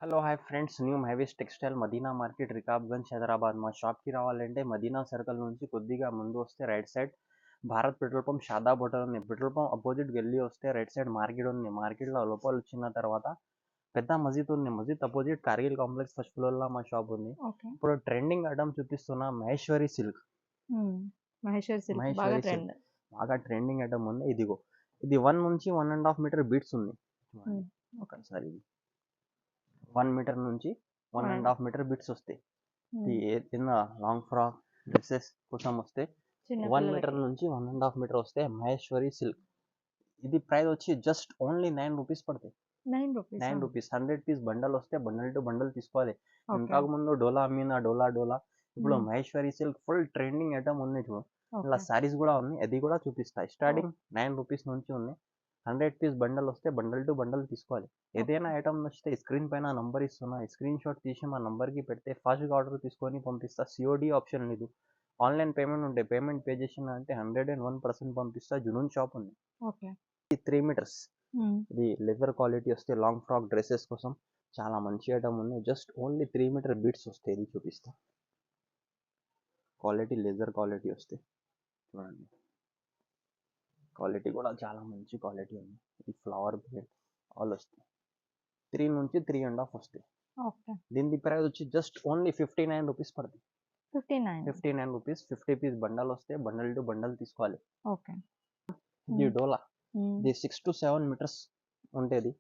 Hello hi friends, new highways textile Madina market Rikabganj Hyderabad. మా షాప్కి రావాలంటే మదీనా సర్కిల్ నుంచి కొద్దిగా ముందు వస్తే right side Bharat petrol pump Shadab hotel ఉంది. పెట్రోల్ పంప్ అపోజిట్ వెళ్ళి వస్తే రైట్ సైడ్ మార్కెట్ ఉంది. మార్కెట్లో లోపల వచ్చిన తర్వాత పెద్ద మసీద్ ఉంది. మసీద్ అపోజిట్ కార్గిల్ కాంప్లెక్స్ ఫస్ట్ ఫ్లోర్లో మా షాప్ ఉంది. ఓకే. ఇప్పుడు ట్రెండింగ్ ఐటమ్ చూపిస్తున్న మహేశ్వరి సిల్క్. మహేశ్వరి సిల్క్ బాగా మహేశ్వరి సిల్క్ ట్రెండ్. బాగా ట్రెండింగ్ ఐటమ్ ఉంది. ఇదిగో ఇది 1 నుంచి 1.5 మీటర్ బీట్స్ ఉంది. చూడండి ఓకే. ఒకసారి ఇది 1 మీటర్ నుంచి 1.5 మీటర్ బిట్స్ వస్తాయి. ఇది కింద లాంగ్ ఫ్రాక్ డ్రెస్సెస్ కోసం వస్తే చిన్న 1 మీటర్ పిల్లలకి నుంచి 1.5 మీటర్ వస్తే మహేశ్వరి సిల్క్. ఇది ప్రైస్ వచ్చి జస్ట్ ఓన్లీ 9 రూపీస్ పడతాయి. 9 రూపీస్. 9 రూపీస్ 100 పీస్ బండల్ వస్తే బండల్ టు బండల్ తీసుకోవాలి. ఓకే. ఇంతకు ముందు డోలా అమ్మిన డోలా ఇప్పుడు మ్మ్. Maheshwari silk full trending item ఉంది. చూడు ఇలా ఓకే. సారీస్ కూడా ఉన్నాయి, అది కూడా చూపిస్తాయి. స్టార్టింగ్ 9 రూపీస్ నుంచి ఉంది. 100 పీస్ బండల్ వస్తే బండల్ టు బండల్ తీసుకోవాలి. ఏదైనా ఐటమ్ నచ్చితే స్క్రీన్ పైన నంబర్ ఇస్తున్నా, స్క్రీన్ షాట్ తీసి మా నంబర్కి పెడితే ఫాస్ట్గా ఆర్డర్ తీసుకొని పంపిస్తా. సిఓడి ఆప్షన్ లేదు, ఆన్లైన్ పేమెంట్ ఉంటే పేమెంట్ పే చేసిన అంటే 101% పంపిస్తా. జునూన్ షాప్ ఉంది. ఓకే. ఇది 3 మీటర్స్. ఇది లెదర్ క్వాలిటీ వస్తే లాంగ్ ఫ్రాక్ డ్రెస్సెస్ కోసం చాలా మంచి ఐటమ్ ఉంది. జస్ట్ ఓన్లీ 3 మీటర్ బీట్స్ వస్తాయి. ఇది చూపిస్తా. క్వాలిటీ లెదర్ క్వాలిటీ వస్తాయి. చూడండి క్వాలిటీ కూడా చాలా మంచి క్వాలిటీ ఉంది. ఇది ఫ్లవర్ ప్రింట్ ఆల్ వస్తాయి. 3 నుంచి 3.5 వస్తాయి. ఓకే. దీని ప్రైస్ వచ్చి జస్ట్ ఓన్లీ 59 రూపీస్ పడుతుంది. 59. 59 రూపీస్ 50 పీస్ బండల్ వస్తే బండల్ టు బండల్ తీసుకోవాలి. ఓకే. ఇది డోలా. మ్మ్. ఇది 6 to 7 మీటర్స్ ఉంటుంది.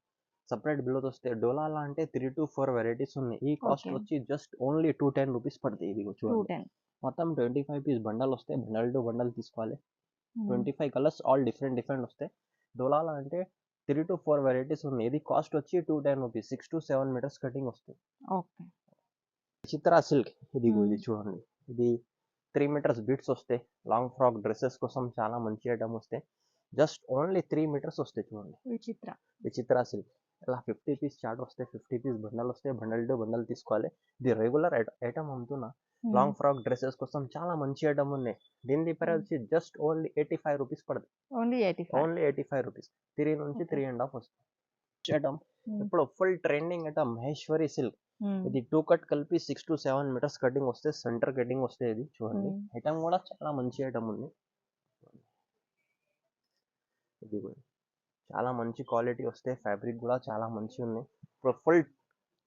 సపరేట్ బిలోస్ వస్తే డోలాలా అంటే 3 to 4 వెరైటీస్ ఉన్నాయి. ఈ కాస్ట్ ఓకే. వచ్చి జస్ట్ ఓన్లీ 210 రూపీస్ పడుతుంది. ఇది చూడండి 210. మొత్తం 25 పీస్ బండల్ వస్తే బండల్ టు బండల్ తీసుకోవాలి. 25 కలర్స్ ఆల్ డిఫరెంట్ వస్తాయి. డోలాలా అంటే 3 to 4 వెరైటీస్ ఉన్నాయి. ఇది కాస్ట్ వచ్చి 210 రూపీస్ 6 to 7 మీటర్స్ కటింగ్ వస్తుంది. ఓకే. చిత్రా సిల్క్ ఇది చూడండి. ఇది 3 మీటర్స్ బీట్స్ వస్తాయి. లాంగ్ ఫ్రాక్ డ్రెస్సెస్ కోసం చాలా మంచి ఐటమ్ వస్తాయి. జస్ట్ ఓన్లీ 3 మీటర్స్ వస్తాయి. చూడండి విచిత్ర సిల్క్. ఇలా 50 పీస్ చార్ట్ వస్తే 50 పీస్ బండల్ వస్తే బండల్ టు బండల్ తీసుకోవాలి. ఇది రెగ్యులర్ ఐటమ్ అమ్ముతున్నా. లాంగ్ ఫ్రాక్ డ్రెస్సెస్ కోసం చాలా మంచి ఐటమ్ ఉన్నాయి. దీని ప్రైస్ వచ్చి జస్ట్ ఓన్లీ 85 రూపీస్ పడుతుంది. ఓన్లీ 85. ఓన్లీ 85 రూపీస్ 3 నుంచి 3.5 వస్తుంది. ఐటమ్ ఇప్పుడు full trending item Maheshwari silk. ఇది 2 కట్ కలిపి 6 to 7 మీటర్స్ కటింగ్ వస్తే సెంటర్ కటింగ్ వస్తే ఇది చూడండి. ఐటమ్ కూడా చాలా మంచి ఐటమ్ ఉంది. ఇది కూడా చాలా మంచి క్వాలిటీ వస్తే ఫ్యాబ్రిక్ కూడా చాలా మంచి ఉంది. ఇప్పుడు ఫుల్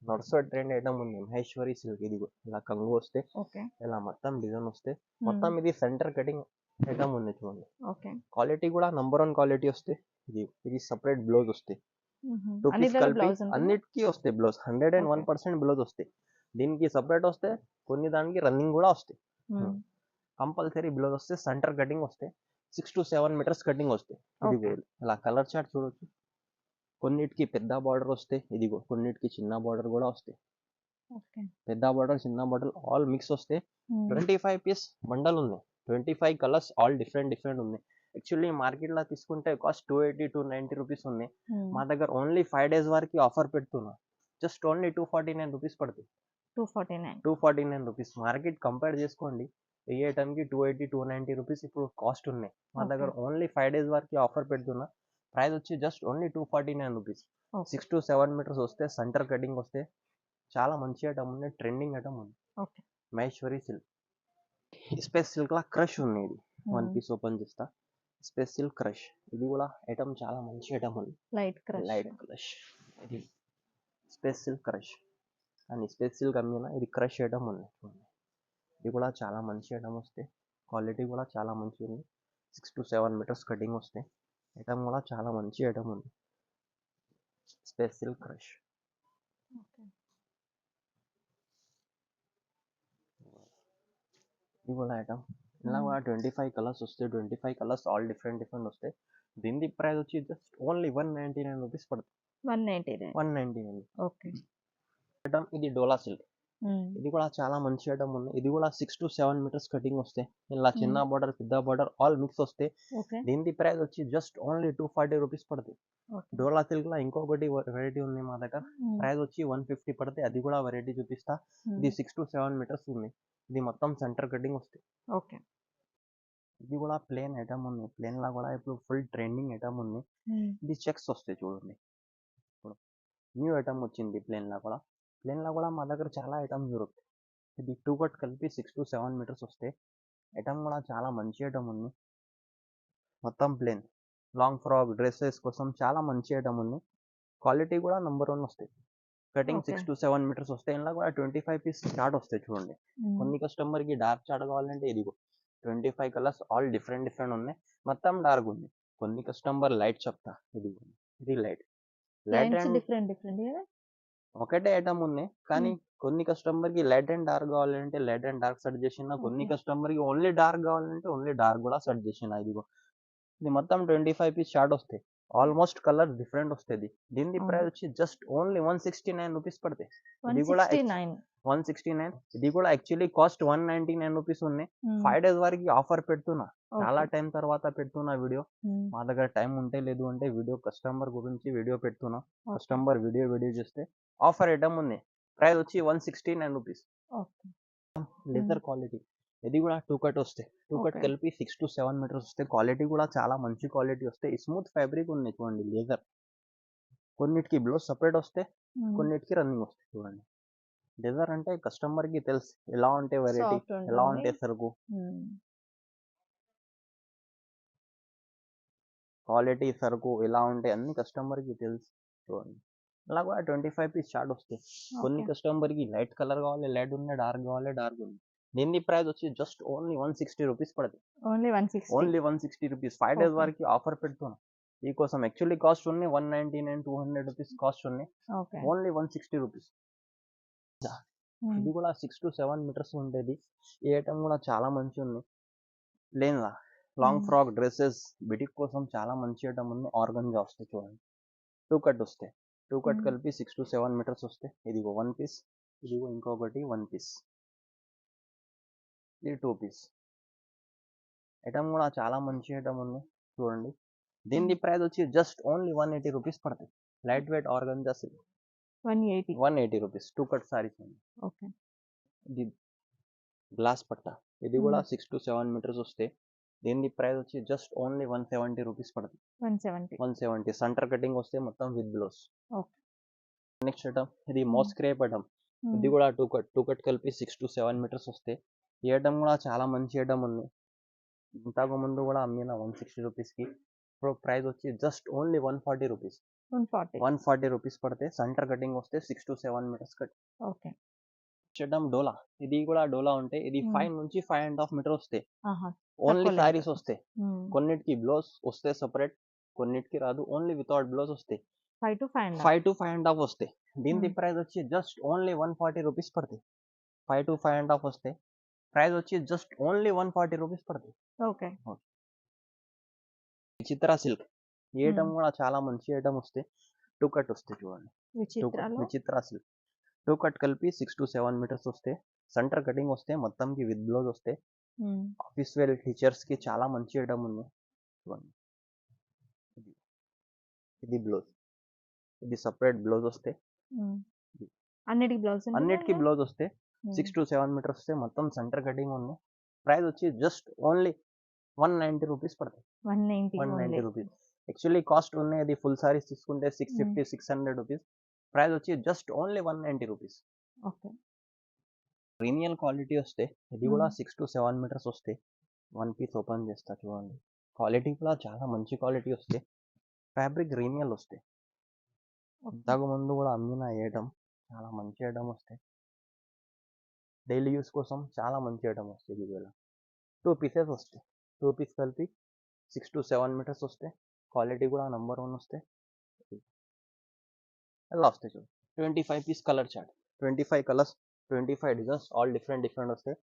నడుసో ట్రెండ్ ఐటమ్ ఉంది మహేశ్వరి సిల్క్. ఇది ఇలా కంగు వస్తే ఓకే. ఇలా మొత్తం డిజైన్ వస్తే మొత్తం ఇది సెంటర్ కటింగ్ ఐటమ్ ఉంది. చూడండి ఓకే. క్వాలిటీ కూడా నంబర్ 1 క్వాలిటీ వస్తే ఇది సపరేట్ బ్లౌజ్ వస్తాయి. 2 పీస్ కలిపి అన్నిటికీ వస్తాయి బ్లౌజ్. 101% బ్లౌజ్ వస్తాయి. దీనికి సపరేట్ వస్తే కొన్ని దానికి రన్నింగ్ కూడా వస్తాయి. కంపల్సరీ బ్లౌజ్ వస్తే సెంటర్ కటింగ్ వస్తే 6 to 7 మీటర్స్ కటింగ్ వస్తాయి. ఇదిగో ఇలా కలర్ చార్ట్ చూడొచ్చు. కొన్నిటికి పెద్ద బార్డర్ వస్తాయి. ఇదిగో కొన్నిటికి చిన్న బార్డర్ కూడా వస్తాయి. పెద్ద బార్డర్ చిన్న బార్డర్ ఆల్ మిక్స్ వస్తే 25 పీస్ బండల్ ఉన్నాయి. 25 కలర్స్ ఆల్ డిఫరెంట్ ఉన్నాయి. యాక్చువల్లీ మార్కెట్లో తీసుకుంటే కాస్ట్ 280 290 రూపీస్ ఉంది. మా దగ్గర ఓన్లీ 5 days వరకు ఆఫర్ పెడుతున్నా. జస్ట్ ఓన్లీ 249 రూపీస్ పడుతుంది. 249 రూపీస్. మార్కెట్ కంపేర్ చేసుకోండి. ఏ ఐటమ్కి 280 290 రూపీస్ ఇప్పుడు కాస్ట్ ఉన్నాయి. మా దగ్గర ఓన్లీ 5 days వరకు ఆఫర్ పెడుతున్నా. ప్రైస్ వచ్చి just only 249 rupees. 6 to 7 metres వస్తే సెంటర్ కటింగ్ వస్తే చాలా మంచి ఐటమ్ ఉంది. ట్రెండింగ్ ఐటమ్ ఉంది. మహేశ్వరి సిల్క్. స్పేస్ సిల్క్ లా క్రష్ ఉంది. ఇది 1 పీస్ ఓపెన్ చేస్తా. Space silk crush. ఇది కూడా ఐటమ్ చాలా మంచి ఐటమ్ ఉంది. Light crush. ఇది స్పేస్ సిల్క్ క్రష్ అని స్పేస్ సిల్క్ అమ్మిన ఇది క్రష్ ఐటమ్ ఉంది. ఇది కూడా చాలా మంచి ఐటమ్ వస్తే క్వాలిటీ కూడా చాలా మంచి ఉంది. 6 to 7 మీటర్స్ కటింగ్ వస్తే ఐటమ్ కూడా చాలా మంచి ఐటమ్ ఉంది. Space silk crush. ఇది కూడా ఐటమ్ ఇలా కూడా 25 కలర్స్ వస్తాయి. 25 కలర్స్ ఆల్ డిఫరెంట్ వస్తాయి. దీని ప్రైస్ వచ్చి జస్ట్ ఓన్లీ 199 రూపీస్ పడుతుంది. 199. ఓకే. ఐటమ్ ఇది డోలా సిల్క్. ఇది కూడా చాలా మంచి ఐటమ్ ఉంది. ఇది కూడా 6 to 7 మీటర్స్ కటింగ్ వస్తాయి. ఇలా చిన్న బార్డర్ పెద్ద బార్డర్ ఆల్ మిక్స్ వస్తాయి. దీని ప్రైస్ వచ్చి జస్ట్ ఓన్లీ 240 రూపీస్ పడుతుంది. డోలా సిల్క్ లో ఇంకొకటి వెరైటీ ఉంది మా దగ్గర. ప్రైస్ వచ్చి 150 పడుతుంది. అది కూడా వెరైటీ చూపిస్తా. ఇది 6 to 7 మీటర్స్ ఉంది. ఇది మొత్తం సెంటర్ కటింగ్ వస్తాయి. ఇది కూడా ప్లేన్ ఐటమ్ ఉంది. ప్లేన్ లా కూడా ఇప్పుడు ఫుల్ ట్రెండింగ్ ఐటమ్ ఉంది. ఇది చెక్స్ వస్తాయి. చూడండి ఇప్పుడు న్యూ ఐటమ్ వచ్చింది ప్లేన్ లా కూడా. ప్లేన్లో కూడా మా దగ్గర చాలా ఐటమ్స్ దొరుకుతాయి. ఇది 2 కట్ కలిపి 6 to 7 మీటర్స్ వస్తాయి. ఐటమ్ కూడా చాలా మంచి ఐటమ్ ఉంది. మొత్తం ప్లేన్ లాంగ్ ఫ్రాక్ డ్రెస్సెస్ కోసం చాలా మంచి ఐటమ్ ఉంది. క్వాలిటీ కూడా నెంబర్ 1 వస్తాయి. కటింగ్ ఓకే 6 to 7 మీటర్స్ వస్తాయి. ఇందులో కూడా 25 పీస్ చార్ట్ వస్తాయి చూడండి. కొన్ని కస్టమర్కి డార్క్ చార్ట్ కావాలంటే ఇదిగో 25 కలర్స్ ఆల్ డిఫరెంట్ ఉన్నాయి. మొత్తం డార్క్ ఉంది. కొన్ని కస్టమర్ లైట్ చెప్తా, ఇదిగో ఇది లైట్ అండ్ డిఫరెంట్ ఒకటే ఐటమ్ ఉంది. కానీ కొన్ని కస్టమర్కి లైట్ అండ్ డార్క్ కావాలంటే లైట్ అండ్ డార్క్ సెట్ చేసిన, కొన్ని కస్టమర్కి ఓన్లీ డార్క్ కావాలంటే ఓన్లీ డార్క్ కూడా సెట్ చేసిన. ఇదిగో ఇది మొత్తం 25 పీస్ షార్ట్ వస్తాయి. ఆల్మోస్ట్ కలర్ డిఫరెంట్ వస్తుంది. దీని ప్రైస్ వచ్చి జస్ట్ ఓన్లీ 169 రూపీస్ పడతాయి. ఇది కూడా 169. ఇది కూడా యాక్చువల్లీ కాస్ట్ 199 రూపీస్ ఉన్నాయి. 5 days వరకు ఆఫర్ పెడుతున్నా. చాలా టైం తర్వాత పెడుతున్నా వీడియో. మా దగ్గర టైం ఉంటే లేదు అంటే వీడియో కస్టమర్ గురించి వీడియో పెడుతున్నా. కస్టమర్ వీడియో చేస్తే ఆఫర్ ఐటమ్ ఉంది. ప్రైస్ వచ్చి 169 రూపీస్. లెదర్ క్వాలిటీ ఇది కూడా 2 కట్ వస్తాయి. 2 కట్ కలిపి 6 to 7 మీటర్స్ వస్తాయి. క్వాలిటీ కూడా చాలా మంచి క్వాలిటీ వస్తాయి. స్మూత్ ఫ్యాబ్రిక్ ఉంది చూడండి లేదర్. కొన్నిటికి బ్లౌజ్ సపరేట్ వస్తాయి, కొన్నిటికి రన్నింగ్ వస్తాయి చూడండి. లెదర్ అంటే కస్టమర్కి తెలుసు ఎలా ఉంటే వెరైటీ, ఎలా ఉంటే సరుకు, క్వాలిటీ సరుకు ఎలా ఉంటే అన్ని కస్టమర్కి తెలుసు చూడండి. అలా కూడా 25 పీస్ షార్ట్ వస్తాయి. కొన్ని కస్టమర్కి లైట్ కలర్ కావాలి, లైట్ ఉంది, డార్క్ కావాలి, డార్క్ ఉంది. దీని ప్రైస్ వచ్చి జస్ట్ ఓన్లీ 160 రూపీస్ పడుతుంది. Only 160 rupees. 5 days వరకు ఆఫర్ పెడుతున్నా. ఈ కోసం యాక్చువల్లీ కాస్ట్ ఉంది 199, 200 రూపీస్ కాస్ట్ ఉంది. Only 160 rupees. ఇది కూడా 6 to 7 మీటర్స్ ఉండేది. ఈ ఐటమ్ కూడా చాలా మంచి ఉంది. ప్లేన్లా లాంగ్ ఫ్రాక్ డ్రెస్సెస్ బిటిక్ కోసం చాలా మంచి ఐటమ్ ఉంది. ఆర్గన్జా వస్తాయి చూడండి. 2 కట్ వస్తాయి. 2 కట్ కలిపి 6 to 7 మీటర్స్ వస్తాయి. ఇదిగో 1 పీస్, ఇదిగో ఇంకొకటి 1 పీస్, ఇది 2 పీస్. ఐటమ్ కూడా చాలా మంచి ఐటమ్ ఉంది చూడండి. దీని ప్రైస్ వచ్చి జస్ట్ ఓన్లీ 180 రూపీస్ పడుతుంది. Light weight organza silk 180 rupees. 2 cut saris ఉంది. ఇది గ్లాస్ పట్టా. ఇది కూడా 6 to 7 మీటర్స్ వస్తాయి. దీని ప్రైస్ వచ్చి జస్ట్ ఓన్లీ 170 రూపీస్ పడుతుంది. 170 సెంటర్ కటింగ్ వస్తే మొత్తం విత్ బ్లౌజ్. నెక్స్ట్ ఐటమ్ ఇది మోస్ క్రేప్ ఐటమ్. ఇది కూడా 2 కట్ కలిపి 6 to 7 మీటర్స్ వస్తాయి. ఈ ఐటమ్ కూడా చాలా మంచి ఐటమ్ ఉంది. ఇంతకు ముందు కూడా అమ్మిన 160 రూపీస్కి. ఇప్పుడు ప్రైస్ వచ్చి జస్ట్ ఓన్లీ 140 రూపీస్. 140 రూపీస్ పడితే సెంటర్ కటింగ్ వస్తే 6 to 7 మీటర్స్ కట్. చెడ్డం డోలా. ఇది కూడా డోలా ఉంటాయి. ఇది 5 నుంచి 5.5 మీటర్ వస్తాయి. ఓన్లీ సారీస్ వస్తాయి. కొన్నిటికి బ్లౌజ్ వస్తే సపరేట్, కొన్నిటికి రాదు. ఓన్లీ వితౌట్ బ్లౌజ్ వస్తాయి. 5 to 5.5 వస్తాయి. దీని ప్రైస్ వచ్చి జస్ట్ ఓన్లీ 140 రూపీస్ పడుతుంది. 5 to 5.5 వస్తాయి. ప్రైస్ వచ్చి జస్ట్ ఓన్లీ 140 రూపీస్ పడుతుంది. విచిత్ర సిల్క్. ఈ ఐటమ్ కూడా చాలా మంచి ఐటమ్ వస్తాయి. 2 కట్ వస్తాయి చూడండి. విచిత్ర సిల్క్ 2 కట్ కలిపి 6 to 7 మీటర్స్ వస్తాయి. సెంటర్ కటింగ్ వస్తే మొత్తంకి విత్ బ్లౌజ్ వస్తాయి. ఆఫీస్ వేర్ టీచర్స్ కి చాలా మంచి ఐటమ్ ఉంది చూడండి. ఇది బ్లౌజ్, ఇది సపరేట్ బ్లౌజ్ వస్తాయి. అన్నిటికి బ్లౌజ్ వస్తాయి. 6 to 7 మీటర్స్ వస్తాయి. మొత్తం సెంటర్ కటింగ్ ఉంది. ప్రైస్ వచ్చి జస్ట్ ఓన్లీ 190 రూపీస్ పడుతుంది. 190 రూపీస్. యాక్చువల్లీ కాస్ట్ ఉన్నాయి. అది ఫుల్ సారీస్ తీసుకుంటే 650, 600 రూపీస్. ప్రైస్ వచ్చి just only 190 rupees. Premium quality వస్తే ఇది కూడా 6 to 7 మీటర్స్ వస్తాయి. 1 పీస్ ఓపెన్ చేస్తా చూడండి. క్వాలిటీ కూడా చాలా మంచి క్వాలిటీ వస్తాయి. ఫ్యాబ్రిక్ రీనియల్ వస్తాయి. ఇంతకు ముందు కూడా అమ్మిన ఐటమ్ చాలా మంచి ఐటమ్ వస్తాయి. డైలీ యూస్ కోసం చాలా మంచి ఐటమ్ వస్తాయి. ఇది 2 పీసెస్ వస్తాయి. 2 పీస్ కలిపి 6 to 7 మీటర్స్ వస్తాయి. క్వాలిటీ కూడా నెంబర్ 1 వస్తాయి. ఎలా వస్తాయి చూడండి. 25 piece colour chart, 25 colours, 25 designs all different వస్తాయి.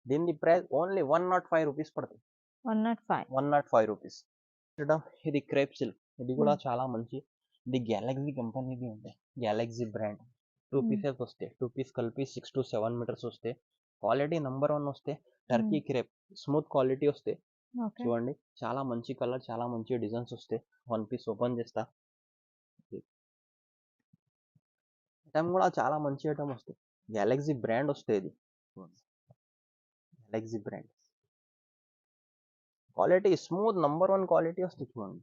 దీని ప్రైస్ ఓన్లీ 105 రూపీస్ పడుతుంది. 105 రూపీస్. ఇది క్రేప్ సిల్క్. ఇది కూడా చాలా మంచి. ఇది గ్యాలక్సీ కంపెనీది ఉంటాయి. Galaxy brand. 2 పీసెస్ వస్తాయి. 2 పీస్ కలిపి 6 to 7 మీటర్స్ వస్తాయి. క్వాలిటీ నెంబర్ 1 వస్తాయి. టర్కీ క్రేప్ స్మూత్ క్వాలిటీ వస్తాయి చూడండి. చాలా మంచి కలర్, చాలా మంచి డిజైన్స్ వస్తాయి. 1 పీస్ ఓపెన్ చేస్తా. ఐటమ్ కూడా చాలా మంచి ఐటమ్ వస్తాయి. గ్యాలక్సీ బ్రాండ్ వస్తాయి. ఇది galaxy brand. Quality smooth number 1 quality వస్తాయి చూడండి.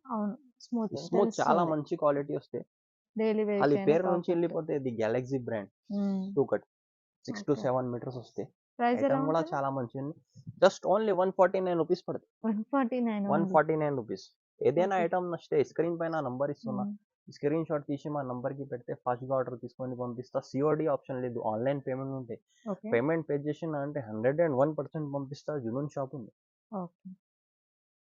స్మూత్ చాలా మంచి క్వాలిటీ వస్తాయి. డైలీ వేర్ ఖాళీ పేరు నుంచి వెళ్ళిపోతే ఇది galaxy brand two cut 6 to okay 7 metres వస్తాయి. ప్రైస్ ఎలా ఐటమ్ కూడా ఉంటుంది చాలా మంచిది. జస్ట్ ఓన్లీ 149 రూపీస్ పడుతుంది. 149 ఓన్లీ 149 రూపీస్. ఏదైనా ఓకే ఐటమ్ నచ్చితే స్క్రీన్ పైన నంబర్ ఇస్తున్నా, స్క్రీన్ షాట్ తీసి మా నంబర్ కి పెడితే ఫాస్ట్ గా ఆర్డర్ తీసుకొని పంపిస్తా. సిఓడి ఆప్షన్ లేదు, ఆన్లైన్ పేమెంట్ ఉంటాయి. ఓకే పేమెంట్ పే చేసిన అంటే 101% పంపిస్తా. జునూన్ షాప్ ఉంది. ఓకే